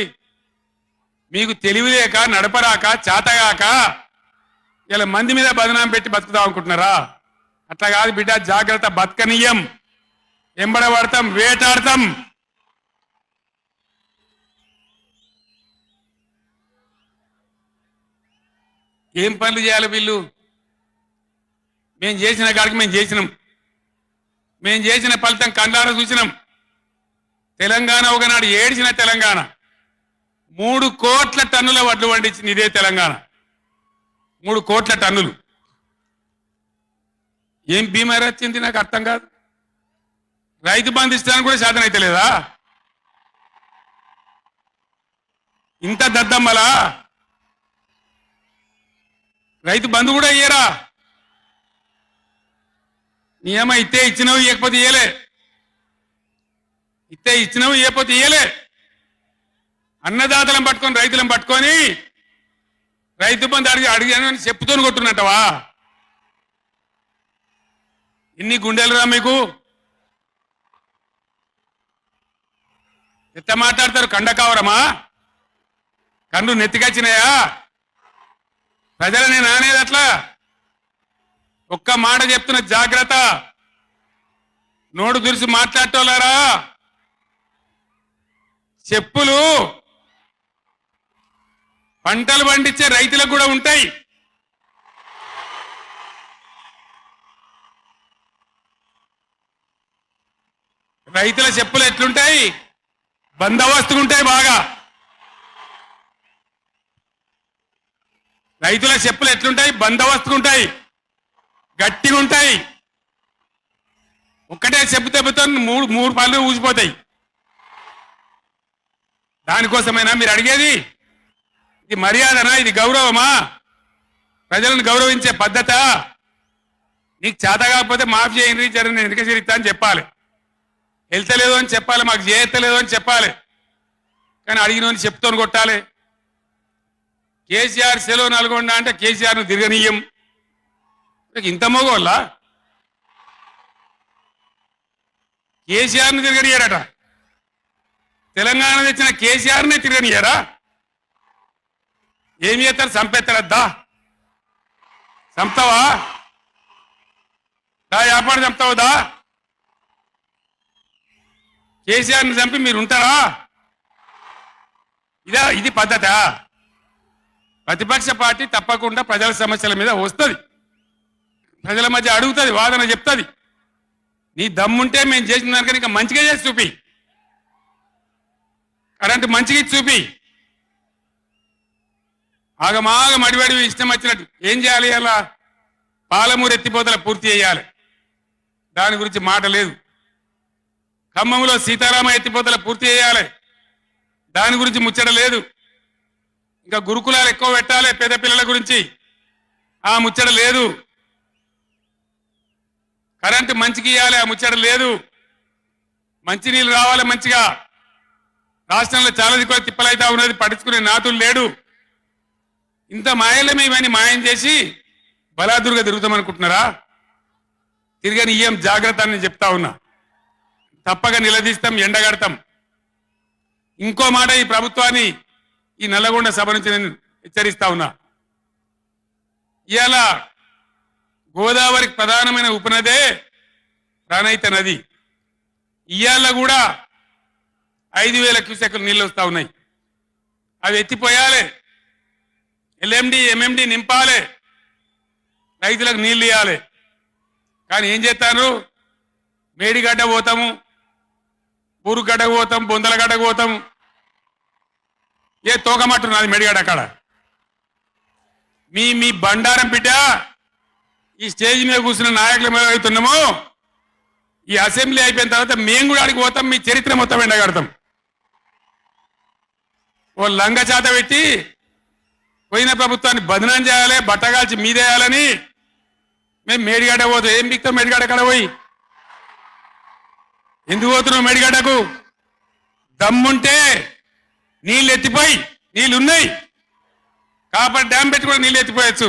మీకు తెలివి లేక, నడపరాక, చాతగాక ఇలా మంది మీద బదనాం పెట్టి బతుకుదాం అనుకుంటున్నారా? అట్లా కాదు బిడ్డ, జాగ్రత్త. బతకనీయం, ఎంబడబడతాం, వేటాడతాం. ఏం పనులు చేయాలి వీళ్ళు? మేము చేసిన కాడికి మేము చేసినాం. మేము చేసిన ఫలితం కండార చూసినాం. తెలంగాణ ఒకనాడు ఏడిచిన తెలంగాణ 3 కోట్ల టన్నుల వడ్లు పండించింది ఇదే తెలంగాణ. 3 కోట్ల టన్నులు. ఏం బీమారి వచ్చింది నాకు అర్థం కాదు. రైతు బంధు ఇస్తానికి కూడా శాతం అయితే లేదా? ఇంత దద్దమ్మలా? రైతు బంధు కూడా ఇయ్యరా? నియమ ఇస్తే ఇచ్చినవి, ఇవ్వకపోతే ఇయ్యలే. ఇస్తే ఇచ్చినవి, ఇవ్వకపోతే ఇయ్యలే. అన్నదాతలను పట్టుకొని రైతులను పట్టుకొని రైతు బంధు అడిగాను అని చెప్పుతోని కొట్టున్నట్టవా? ఇన్ని గుండెలురా మీకు? ఎట్లా మాట్లాడతారు? కండకావరమా? కన్ను నెత్తికొచ్చినాయా? ప్రజలని నానేది అట్లా. ఒక్క మాట చెప్తున్న, జాగ్రత్త. నోడు దురిసి మాట్లాడటోలారా, చెప్పులు పంటలు పండించే రైతులకు కూడా ఉంటాయి. రైతుల చెప్పులు ఎట్లుంటాయి? బందోబస్తుకుంటాయి బాగా. రైతుల చెప్పులు ఎట్లుంటాయి? బందోబస్తుకుంటాయి, గట్టిగా ఉంటాయి. ఒక్కటే చెప్పు దెబ్బతో మూడు పళ్ళు ఊసిపోతాయి. దానికోసమైనా మీరు అడిగేది? ఇది మర్యాదనా? ఇది గౌరవమా? ప్రజలను గౌరవించే పద్ధత? నీకు చేత కాకపోతే మాఫ్ చేయండి జరగని వెనుక చేరిస్తా అని చెప్పాలి, వెళ్తలేదు అని చెప్పాలి, మాకు చేయలేదు అని చెప్పాలి. కానీ అడిగిన చెప్తోని కొట్టాలి. కేసీఆర్ సెలవు నల్గొండ అంటే కేసీఆర్ను తిరగనీయం. ఇంత మగోళ్ళ కేసీఆర్ను తిరగనియారట. తెలంగాణ తెచ్చిన కేసీఆర్నే తిరగనియారా? ఏం చేస్తారు? చంపేస్తారద్దా? చంపుతావా? దా వ్యాపారం చంపుతావుదా? కేసీఆర్ని చంపి మీరు ఉంటారా? ఇది పద్ధత? ప్రతిపక్ష పార్టీ తప్పకుండా ప్రజల సమస్యల మీద వస్తుంది, ప్రజల మధ్య అడుగుతుంది, వాదన చెప్తుంది. నీ దమ్ముంటే మేము చేసిన దానికన్నా ఇంకా మంచిగా చేసి చూపి, కరెంటు మంచిగా ఇచ్చి చూపి. ఆగమాగం అడివడి ఇష్టం వచ్చినట్టు ఏం చేయాలి? అలా పాలమూరు ఎత్తిపోతల పూర్తి చేయాలి, దాని గురించి మాట లేదు. ఖమ్మంలో సీతారామ ఎత్తిపోతల పూర్తి చేయాలి, దాని గురించి ముచ్చట లేదు. ఇంకా గురుకులాలు ఎక్కువ పెట్టాలి పేద పిల్లల గురించి, ఆ ముచ్చట లేదు. కరెంటు మంచిగా ఇవ్వాలి, ఆ ముచ్చట లేదు. మంచినీళ్ళు రావాలి మంచిగా. రాష్ట్రంలో చాలా దిక్కువ తిప్పలైతా ఉన్నది, పట్టించుకునే నాతులు లేడు. ఇంత మాయలమే ఇవన్నీ మాయం చేసి బలాదురుగా తిరుగుతామనుకుంటున్నారా? తిరగని ఏం జాగ్రత్త అని చెప్తా ఉన్నా. తప్పక నిలదీస్తాం, ఎండగడతాం. ఇంకో మాట, ఈ ప్రభుత్వాన్ని ఈ నల్లగొండ సభ నుంచి నేను హెచ్చరిస్తా ఉన్నా. ఇవాళ గోదావరికి ప్రధానమైన ఉపనదే ప్రాణహిత నది. ఇవాళ కూడా 5,000 క్యూసెక్లు నీళ్ళు వస్తా ఉన్నాయి. అవి ఎత్తిపోయాలి, ఎల్ఎండి ఎంఎండి నింపాలి, రైతులకు నీళ్ళు ఇవ్వాలి. కానీ ఏం చేస్తాను? మేడిగడ్డ పోతాము, ఊరుగడ్డకు పోతాం, బొందలగడ్డకు పోతాం. ఏ తోకమట్టు నాది మేడిగడ్డ అక్కడ. మీ బండారం బిడ్డ ఈ స్టేజ్ మీద కూర్చున్న నాయకుల మీద అవుతున్నాము. ఈ అసెంబ్లీ అయిపోయిన తర్వాత మేము కూడా అడిగి పోతాం, మీ చరిత్ర మొత్తం ఎండగడతాం. ఓ లంగ చేత పెట్టి పోయిన ప్రభుత్వాన్ని బదనాం చేయాలి, బట్టగాల్చి మీదేయాలని మేము మేడిగడ్డ పోతాం. ఏం బిక్తాం మేడిగడ్డ అక్కడ పోయి? ఎందుకు పోతున్నావు మేడిగడ్డకు? దమ్ముంటే నీళ్ళు ఎత్తిపోయి, నీళ్ళు ఉన్నాయి కాబట్టి డ్యామ్ పెట్టి కూడా నీళ్ళు ఎత్తిపోయచ్చు.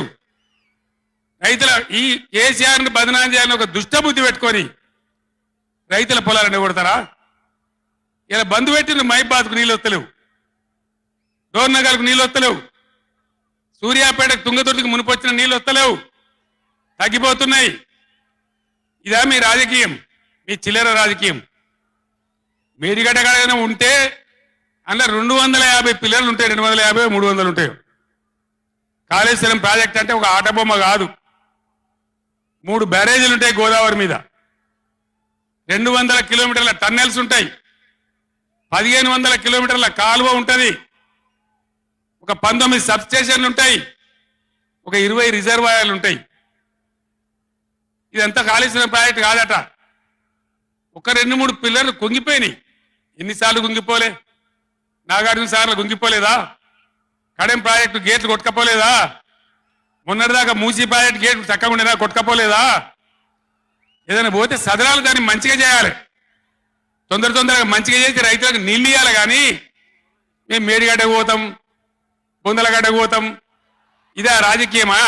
రైతుల ఈ కేసీఆర్ని బదనాం చేయాలని ఒక దుష్టబుద్ధి పెట్టుకొని రైతుల పొలాలను కొడతారా? ఇలా బంధు పెట్టిన మైబాద్కు నీళ్ళు వస్తలేవు, డోర్నగర్కు నీళ్ళు వస్తలేవు, సూర్యాపేటకు తుంగతుర్తికి మునిపొచ్చిన నీళ్ళు వస్తలేవు, తగ్గిపోతున్నాయి. ఇదా మీ రాజకీయం? మీ చిల్లర రాజకీయం. మేడిగడ్డ కాడైనా ఉంటే అందులో 250 పిల్లలు ఉంటాయి, 250 300 ఉంటాయి. కాళేశ్వరం ప్రాజెక్ట్ అంటే ఒక ఆట బొమ్మ కాదు. 3 బ్యారేజీలు ఉంటాయి గోదావరి మీద, 200 కిలోమీటర్ల టన్నెల్స్ ఉంటాయి, 1500 కిలోమీటర్ల కాలువ ఉంటుంది, ఒక 19 సబ్ స్టేషన్లు ఉంటాయి, ఒక 20 రిజర్వాయర్లు ఉంటాయి. ఇదంతా కాళేశ్వరం ప్రాజెక్ట్ కాదట. ఒక 2-3 పిల్లర్లు కుంగిపోయినాయి. ఎన్నిసార్లు కుంగిపోలే? నాగార్జున సార్లు కుంగిపోలేదా? కడెం ప్రాజెక్టు గేట్లు కొట్టుకపోలేదా? మొన్నటిదాకా మూసీ ప్రాజెక్టు గేట్లు చక్కగా ఉండేదా? కొట్టుకపోలేదా? ఏదైనా పోతే సదరాలు దాన్ని మంచిగా చేయాలి, తొందరగా మంచిగా చేసి రైతులకు నీళ్ళు ఇవ్వాలి. కానీ మేము మేడిగడ్డకు పోతాం, బొందలగడ్డకు పోతాం. ఇదా రాజకీయమా?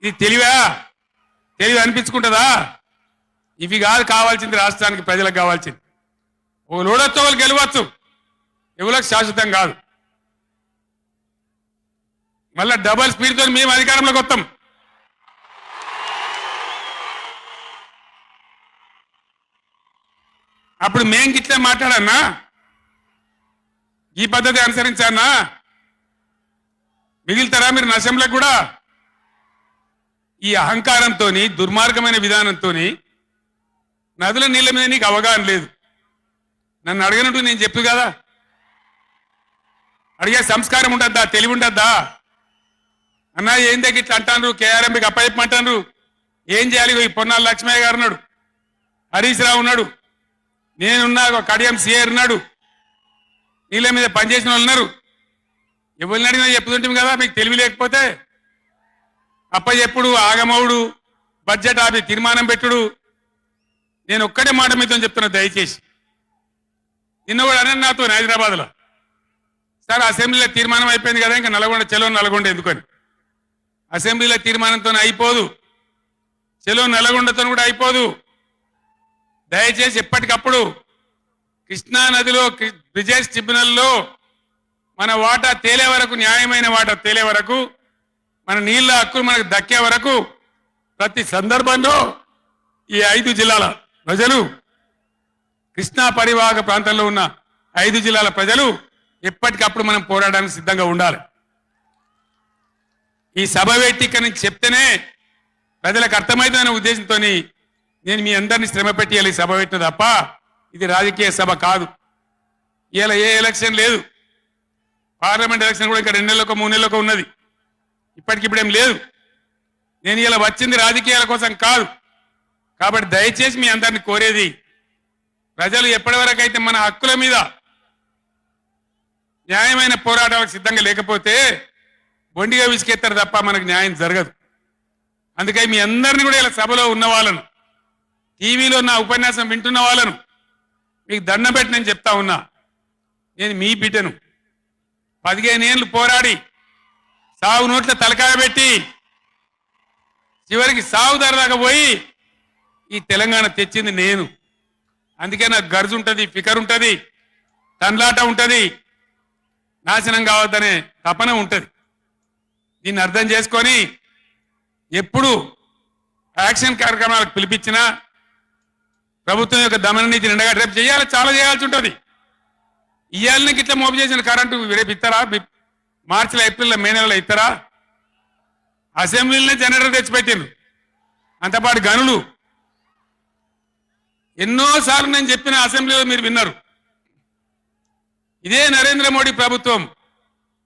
ఇది తెలివా? తెలివి అనిపించుకుంటుందా? ఇవి కాదు కావాల్సింది, రాష్ట్రానికి ప్రజలకు కావాల్సింది. ఓ లోడొచ్చు, వాళ్ళు గెలవచ్చు, ఎవరికి శాశ్వతం కాదు. మళ్ళా డబల్ స్పీడ్తో మేము అధికారంలోకి వస్తాం. అప్పుడు మేం గిట్లే మాట్లాడన్నా, ఈ పద్ధతి అనుసరించానా? మిగిలితారా మీరు నశంలకు కూడా? ఈ అహంకారంతో, దుర్మార్గమైన విధానంతో నదుల నీళ్ళ మీద నీకు అవగాహన లేదు. నన్ను అడగనట్టు నేను చెప్పు కదా, అడిగే సంస్కారం ఉంటుందా? తెలివి ఉంటుందా? అన్నా ఏం దగ్గర ఇట్లా అంటాను, కేఆర్ఎంకి అప్పచెప్పమంటాను, ఏం చేయాలి? ఈ పొన్నాల లక్ష్మయ్య గారు ఉన్నాడు, హరీష్ రావు ఉన్నాడు, నేనున్నా, కడియం సిఆర్ ఉన్నాడు, నీళ్ళ మీద పనిచేసిన వాళ్ళు ఉన్నారు. ఎవరిని అడిగినా చెప్తుంటాం కదా. మీకు తెలివి లేకపోతే అప్పచెప్పుడు ఆగమవుడు బడ్జెట్ ఆపి తీర్మానం పెట్టుడు నేను ఒక్కటే మాట మీతో చెప్తున్నా దయచేసి నిన్న కూడా అన్నాను నాతో హైదరాబాద్లో సార్ అసెంబ్లీలో తీర్మానం అయిపోయింది కదా ఇంకా నల్గొండ చెలో నల్గొండ ఎందుకని అసెంబ్లీలో తీర్మానంతో అయిపోదు చెలో నల్గొండతో కూడా అయిపోదు దయచేసి ఎప్పటికప్పుడు కృష్ణా నదిలో బ్రిజేష్ ట్రిబ్యునల్లో మన వాటా తేలే వరకు న్యాయమైన వాటా తేలే వరకు మన నీళ్ళ హక్కులు మనకు దక్కే వరకు ప్రతి సందర్భంలో ఈ 5 జిల్లాల ప్రజలు కృష్ణా పరివాహక ప్రాంతంలో ఉన్న 5 జిల్లాల ప్రజలు ఎప్పటికప్పుడు మనం పోరాడడానికి సిద్ధంగా ఉండాలి ఈ సభ వేదిక చెప్తేనే ప్రజలకు అర్థమైందనే ఉద్దేశంతో నేను మీ అందరినీ శ్రమ పెట్టేయాలి సభ పెట్టిన తప్ప ఇది రాజకీయ సభ కాదు ఇలా ఏ ఎలక్షన్ లేదు పార్లమెంట్ ఎలక్షన్ కూడా ఇంకా 2 నెలలకు 3 నెలలకు ఉన్నది ఇప్పటికిప్పుడేం లేదు నేను ఇలా వచ్చింది రాజకీయాల కోసం కాదు కాబట్టి దయచేసి మీ అందరిని కోరేది ప్రజలు ఎప్పటివరకు అయితే మన హక్కుల మీద న్యాయమైన పోరాటాలకు సిద్ధంగా లేకపోతే బొండిగా విసికెత్తారు తప్ప మనకు న్యాయం జరగదు అందుకని మీ అందరిని కూడా ఇలా సభలో ఉన్న వాళ్ళను టీవీలో నా ఉపన్యాసం వింటున్న వాళ్ళను మీకు దండం పెట్టి నేను చెప్తా ఉన్నా నేను మీ బిడ్డను 15 ఏళ్ళు పోరాడి సాగు నోట్ల తలకాయ పెట్టి చివరికి సాగు దాకా పోయి ఈ తెలంగాణ తెచ్చింది నేను అందుకే నాకు గర్జు ఉంటుంది ఫికర్ ఉంటుంది తండ్లాట ఉంటుంది నాశనం కావద్దనే తపన ఉంటుంది దీన్ని అర్థం చేసుకొని ఎప్పుడు యాక్షన్ కార్యక్రమాలకు పిలిపించినా ప్రభుత్వం యొక్క దమన నీతిని ఎండగా రేపు చేయాలి చాలా చేయాల్సి ఉంటుంది ఇవాళ ఇట్లా మోపు చేసిన కరెంటు రేపు ఇస్తారా మార్చిలో ఏప్రిల్లో మే నెలలో ఇస్తారా అసెంబ్లీలోనే జనరేటర్ తెచ్చిపెట్టిండ్రు అంతపాటు గనులు ఎన్నోసార్లు నేను చెప్పిన అసెంబ్లీలో మీరు విన్నారు ఇదే నరేంద్ర మోడీ ప్రభుత్వం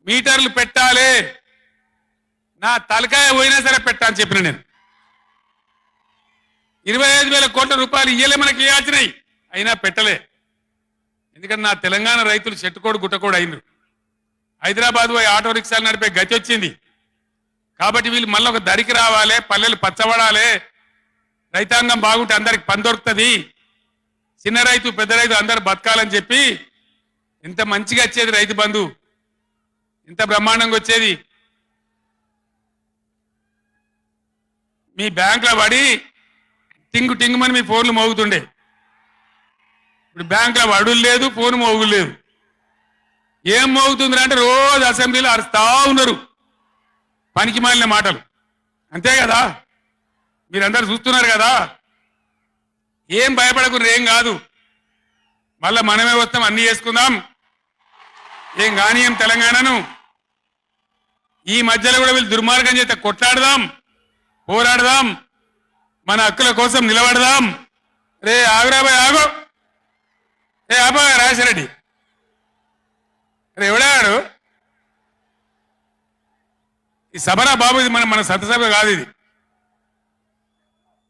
మీటర్లు పెట్టాలి నా తలకాయ పోయినా సరే పెట్టాలని చెప్పిన నేను 25,000 కోట్ల రూపాయలు ఇయ్యలే మనకి ఇవ్వాల్సినాయి అయినా పెట్టలే ఎందుకంటే నా తెలంగాణ రైతులు చెట్టుకోడు గుట్టకోడు అయినరు హైదరాబాద్ పోయి ఆటో రిక్షాలు నడిపే గతి వచ్చింది కాబట్టి వీళ్ళు మళ్ళీ ఒక దరికి రావాలి పల్లెలు పచ్చబడాలి రైతాంగం బాగుంటే అందరికి పని దొరుకుతుంది చిన్న రైతు పెద్ద రైతు అందరు బతకాలని చెప్పి ఎంత మంచిగా వచ్చేది రైతు బంధు ఎంత బ్రహ్మాండంగా వచ్చేది మీ బ్యాంకులో పడి టింగు టింగుమని మీ ఫోన్లు మోగుతుండే ఇప్పుడు బ్యాంకులో వడులు లేదు ఫోన్ మోగులు లేదు ఏం మోగుతుంది అంటే రోజు అసెంబ్లీలో అరుస్తా ఉన్నారు పనికి మాలిన మాటలు అంతే కదా మీరందరూ చూస్తున్నారు కదా ఏం భయపడకుండా ఏం కాదు మళ్ళా మనమే వస్తాం అన్ని చేసుకుందాం ఏం కానీయం తెలంగాణను ఈ మధ్యలో కూడా వీళ్ళు దుర్మార్గం చేస్తే కొట్లాడదాం పోరాడదాం మన హక్కుల కోసం నిలబడదాం రే ఆగురాబాయ్ ఆగు ఏ ఆబా రాజశరెడ్డి రే ఎవడాడు ఈ సభరా బాబు ఇది మన సభ కాదు ఇది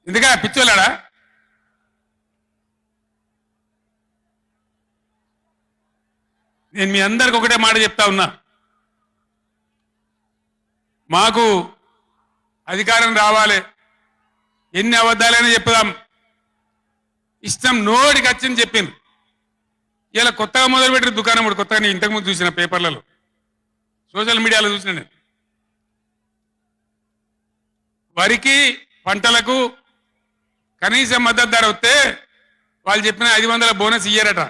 ఎందుక పిచ్చోళ్ళాడా నేను మీ అందరికి ఒకటే మాట చెప్తా ఉన్నా మాకు అధికారం రావాలి ఎన్ని అబద్ధాలైనా చెప్పుదాం ఇష్టం నోటికి వచ్చింది చెప్పింది ఇలా కొత్తగా మొదలుపెట్టిన దుకాణం కూడా కొత్తగా నేను ఇంతకుముందు చూసిన పేపర్లలో సోషల్ మీడియాలో చూసిన నేను వరికి పంటలకు కనీస మద్దతు ధర వస్తే వాళ్ళు చెప్పిన 500 బోనస్ ఇయ్యారట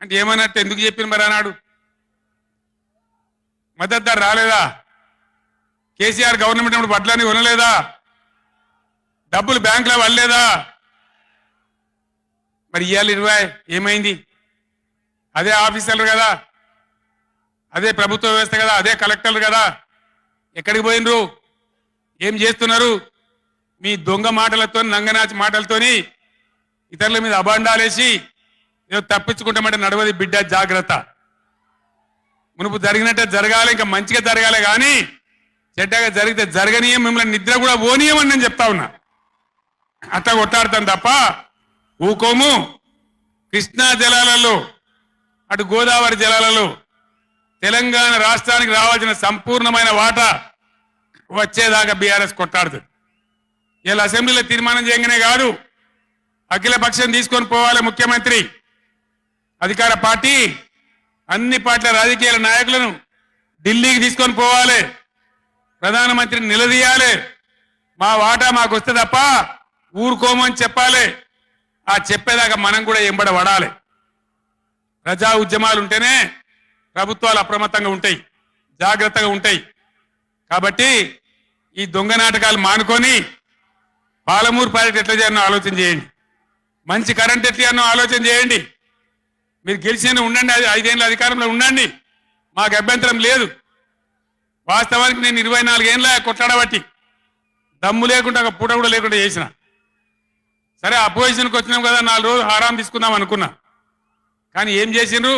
అంటే ఏమన్నట్టు ఎందుకు చెప్పిన మరి అన్నాడు మద్దతు ధర రాలేదా కేసీఆర్ గవర్నమెంట్ అప్పుడు వడ్లని కొనలేదా డబ్బులు బ్యాంకులో పడలేదా మరి ఇవాళ 20 ఏమైంది అదే ఆఫీసర్లు కదా అదే ప్రభుత్వ వ్యవస్థ కదా అదే కలెక్టర్లు కదా ఎక్కడికి పోయినరు ఏం చేస్తున్నారు మీ దొంగ మాటలతో నంగనాచి మాటలతోని ఇతరుల మీద అబాండాలేసి ఏదో తప్పించుకుంటామంటే నడవది బిడ్డ జాగ్రత్త మునుపు జరిగినట్టే జరగాలి ఇంకా మంచిగా జరగాలి కానీ చెడ్డగా జరిగితే జరగనీయం మిమ్మల్ని నిద్ర కూడా ఓనీయమని నేను చెప్తా ఉన్నా అట్లా కొట్లాడతాను తప్ప ఊకోము కృష్ణా జలాలలో అటు గోదావరి జలాలలో తెలంగాణ రాష్ట్రానికి రావాల్సిన సంపూర్ణమైన వాటా వచ్చేదాకా బీఆర్ఎస్ కొట్టాడుతుంది. ఇలా అసెంబ్లీలో తీర్మానం చేయగానే కాదు, అఖిల పక్షం తీసుకొని పోవాలి ముఖ్యమంత్రి. అధికార పార్టీ అన్ని పార్టీల రాజకీయ నాయకులను ఢిల్లీకి తీసుకొని పోవాలి, ప్రధానమంత్రిని నిలదీయాలి. మా వాటా మాకు వస్తే తప్ప ఊరుకోమని చెప్పాలి. ఆ చెప్పేదాకా మనం కూడా ఎంబడ పడాలి. ప్రజా ఉద్యమాలు ఉంటేనే ప్రభుత్వాలు అప్రమత్తంగా ఉంటాయి, జాగ్రత్తగా ఉంటాయి. కాబట్టి ఈ దొంగ నాటకాలు మానుకొని పాలమూరు ప్రాజెక్ట్ ఎట్లా చేయాలనో ఆలోచన చేయండి, మంచి కరెంట్ ఎట్లా చేయాలనో ఆలోచన చేయండి. మీరు గెలిచిన ఉండండి, 5 ఏళ్ళ అధికారంలో ఉండండి, మాకు అభ్యంతరం లేదు. వాస్తవానికి నేను 24 ఏళ్ళ కొట్లాడబట్టి దమ్ము లేకుండా ఒక పూట కూడా లేకుండా చేసిన. సరే అపోజిషన్కి వచ్చినాం కదా, 4 రోజులు ఆరాం తీసుకుందాం అనుకున్నా. కానీ ఏం చేసిండ్రు?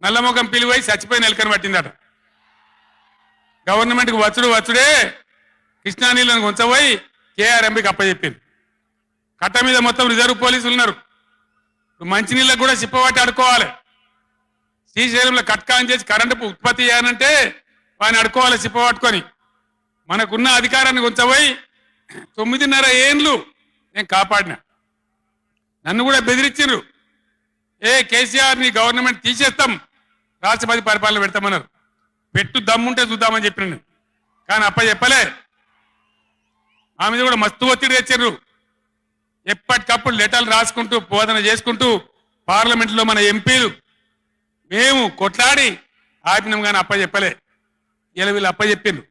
నల్లముఖం పిలివై చచ్చిపోయిన ఎలకని పట్టిందట. గవర్నమెంట్కి వచ్చుడే కృష్ణా నీళ్ళను ఉంచబోయి కేఆర్ఎంబికి అప్పచెప్పింది. కట్ట మీద మొత్తం రిజర్వ్ పోలీసులు ఉన్నారు. మంచినీళ్ళకు కూడా సిప్పబట్టి అడుకోవాలి. శ్రీశైలంలో కట్కాన్ చేసి కరెంటు ఉత్పత్తి చేయాలంటే వాడిని అడుకోవాలి సిప్పబట్టుకొని. మనకున్న అధికారాన్ని ఉంచబోయి 9.5 ఏళ్ళు నేను కాపాడినా. నన్ను కూడా బెదిరించారు. కేసీఆర్ ని గవర్నమెంట్ తీసేస్తాం, రాష్ట్రపతి పరిపాలన పెడతామన్నారు. పెట్టు దమ్ముంటే చూద్దామని చెప్పిన నేను. కానీ చెప్పలే. ఆ మీద కూడా మస్తు ఒత్తిడి తెచ్చారు. ఎప్పటికప్పుడు లెటర్లు రాసుకుంటూ బోధన చేసుకుంటూ పార్లమెంట్లో మన ఎంపీలు మేము కొట్లాడి ఆపినాం. కానీ చెప్పలే. ఇలా వీళ్ళు చెప్పిండ్రు.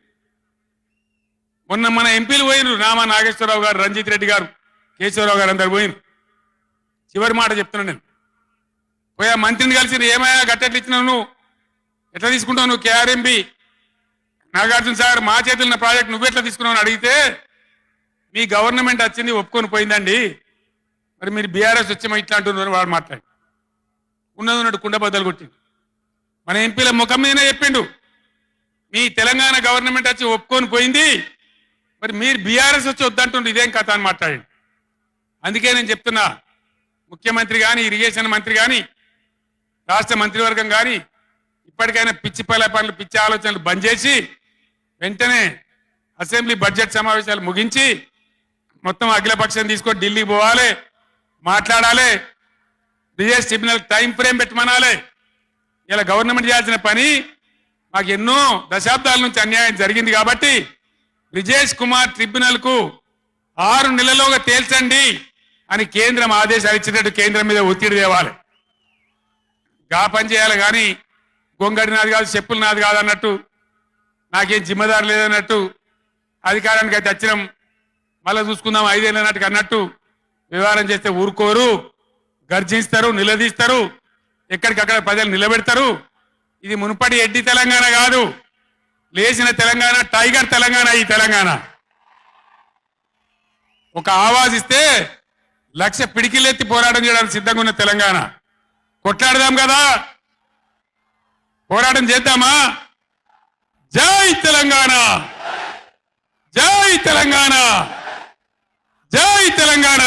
మొన్న మన ఎంపీలు పోయినరు, రామా నాగేశ్వరరావు గారు, రంజిత్ రెడ్డి గారు, కేశవరావు గారు అందరు పోయినరు. చివరి మాట చెప్తున్నా నేను. పోయా మంత్రిని కలిసి ఏమైనా గట్టెట్లు ఇచ్చినావు, నువ్వు ఎట్లా తీసుకుంటావు, నువ్వు కేఆర్ఎంబి నాగార్జున సాగర్ మా చేతున్న ప్రాజెక్ట్ నువ్వు ఎట్లా తీసుకున్నావు అని అడిగితే, మీ గవర్నమెంట్ వచ్చింది ఒప్పుకొని పోయిందండి, మరి మీరు బీఆర్ఎస్ వచ్చేమో ఇట్లా అంటున్నారు వాడు మాట్లాడి. ఉన్నట్టు కుండ బద్దలు కొట్టిండు. మన ఎంపీల ముఖం మీదనే చెప్పిండు, మీ తెలంగాణ గవర్నమెంట్ వచ్చి ఒప్పుకొని పోయింది, మరి మీరు బీఆర్ఎస్ వచ్చి వద్దంటుండ్రు, ఇదేం కథ అని మాట్లాడండి. అందుకే నేను చెప్తున్నా, ముఖ్యమంత్రి కానీ, ఇరిగేషన్ మంత్రి కానీ, రాష్ట్ర మంత్రివర్గం కానీ ఇప్పటికైనా పిచ్చి పనులు, పిచ్చి ఆలోచనలు బంద్ చేసి వెంటనే అసెంబ్లీ బడ్జెట్ సమావేశాలు ముగించి మొత్తం అఖిలపక్షం తీసుకొని ఢిల్లీకి పోవాలి, మాట్లాడాలి. బ్రిజేష్ ట్రిబ్యునల్ టైం ఫ్రేమ్ పెట్టమనాలి. ఇలా గవర్నమెంట్ చేయాల్సిన పని మాకు ఎన్నో దశాబ్దాల నుంచి అన్యాయం జరిగింది కాబట్టి బ్రిజేష్ కుమార్ ట్రిబ్యునల్ కు 6 నెలల్లోగా తేల్చండి అని కేంద్రం ఆదేశాలు ఇచ్చినట్టు కేంద్రం మీద ఒత్తిడి తేవాలి. గా పని చేయాలి. కానీ గొంగడి నాది కాదు, చెప్పులు నాది కాదు అన్నట్టు, నాకేం జిమ్మదారు లేదన్నట్టు, అధికారానికి అయితే వచ్చినాం మళ్ళీ చూసుకుందాం 5 ఏళ్ళు అన్నట్టుగా అన్నట్టు వ్యవహారం చేస్తే ఊరుకోరు, గర్జిస్తారు, నిలదీస్తారు, ఎక్కడికక్కడ ప్రజలు నిలబెడతారు. ఇది మునుపటి ఎడ్డి తెలంగాణ కాదు, లేచిన తెలంగాణ, టైగర్ తెలంగాణ. ఈ తెలంగాణ ఒక ఆవాజ్ ఇస్తే 1,00,000 పిడికిలెత్తి పోరాటం చేయడానికి సిద్ధంగా ఉన్న తెలంగాణ. కొట్లాడదాం కదా, పోరాటం చేద్దామా? జై తెలంగాణ, జై తెలంగాణ, జై తెలంగాణ.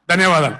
ధన్యవాదాలు.